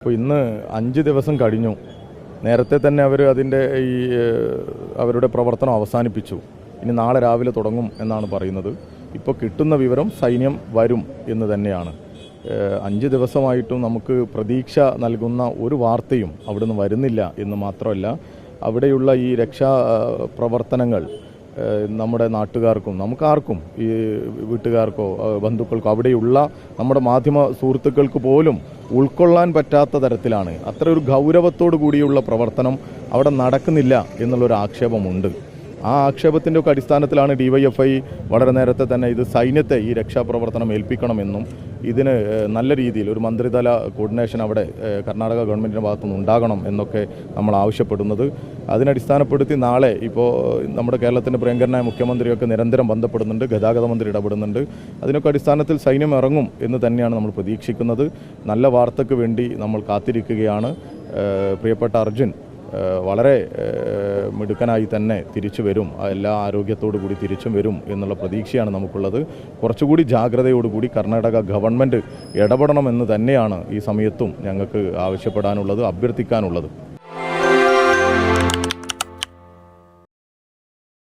അപ്പോൾ ഇന്ന് 5 ദിവസം കഴിഞ്ഞു. നേരത്തെ തന്നെ അവർ അവരുടെ പ്രവർത്തനം അവസാനിപ്പിച്ചു. ഇനി നാളെ രാവിലെ തുടങ്ങും എന്നാണ് പറയുന്നത്. ഇപ്പോൾ കിട്ടുന്ന വിവരം സൈന്യം വരും എന്ന് തന്നെയാണ്. 5 ദിവസമായിട്ടും നമുക്ക് പ്രതീക്ഷ നൽകുന്ന ഒരു വാർത്തയും അവിടുന്ന് വരുന്നില്ല എന്ന് മാത്രമല്ല, അവിടെയുള്ള ഈ രക്ഷാ പ്രവർത്തനങ്ങൾ നമ്മുടെ നാട്ടുകാർക്കും നമുക്കാർക്കും ഈ വീട്ടുകാർക്കോ ബന്ധുക്കൾക്കോ അവിടെയുള്ള നമ്മുടെ മാധ്യമ സുഹൃത്തുക്കൾക്ക് പോലും ഉൾക്കൊള്ളാൻ പറ്റാത്ത തരത്തിലാണ്. അത്ര ഒരു ഗൗരവത്തോടു കൂടിയുള്ള പ്രവർത്തനം അവിടെ നടക്കുന്നില്ല എന്നുള്ളൊരു ആക്ഷേപമുണ്ട്. ആ ആക്ഷേപത്തിൻ്റെ ഒക്കെ അടിസ്ഥാനത്തിലാണ് DYFI വളരെ നേരത്തെ തന്നെ ഇത് സൈന്യത്തെ ഈ രക്ഷാപ്രവർത്തനം ഏൽപ്പിക്കണമെന്നും ഇതിന് നല്ല രീതിയിൽ ഒരു മന്ത്രിതല കോർഡിനേഷൻ അവിടെ കർണാടക ഗവൺമെൻറ്റിൻ്റെ ഭാഗത്തുനിന്ന് ഉണ്ടാകണം എന്നൊക്കെ നമ്മൾ ആവശ്യപ്പെടുന്നത്. അതിനടിസ്ഥാനപ്പെടുത്തി നാളെ ഇപ്പോൾ നമ്മുടെ കേരളത്തിൻ്റെ പ്രിയങ്കരനായ മുഖ്യമന്ത്രിയൊക്കെ നിരന്തരം ബന്ധപ്പെടുന്നുണ്ട്, ഗതാഗത മന്ത്രി ഇടപെടുന്നുണ്ട്. അതിനൊക്കെ അടിസ്ഥാനത്തിൽ സൈന്യം ഇറങ്ങും എന്ന് തന്നെയാണ് നമ്മൾ പ്രതീക്ഷിക്കുന്നത്. നല്ല വാർത്തയ്ക്ക് വേണ്ടി നമ്മൾ കാത്തിരിക്കുകയാണ്. പ്രിയപ്പെട്ട അർജുൻ വളരെ മിടുക്കനായി തന്നെ തിരിച്ചു വരും, എല്ലാ ആരോഗ്യത്തോടു കൂടി തിരിച്ചും വരും എന്നുള്ള പ്രതീക്ഷയാണ് നമുക്കുള്ളത്. കുറച്ചുകൂടി ജാഗ്രതയോടുകൂടി കർണാടക ഗവൺമെൻറ് ഇടപെടണമെന്ന് തന്നെയാണ് ഈ സമയത്തും ഞങ്ങൾക്ക് ആവശ്യപ്പെടാനുള്ളത്, അഭ്യർത്ഥിക്കാനുള്ളത്.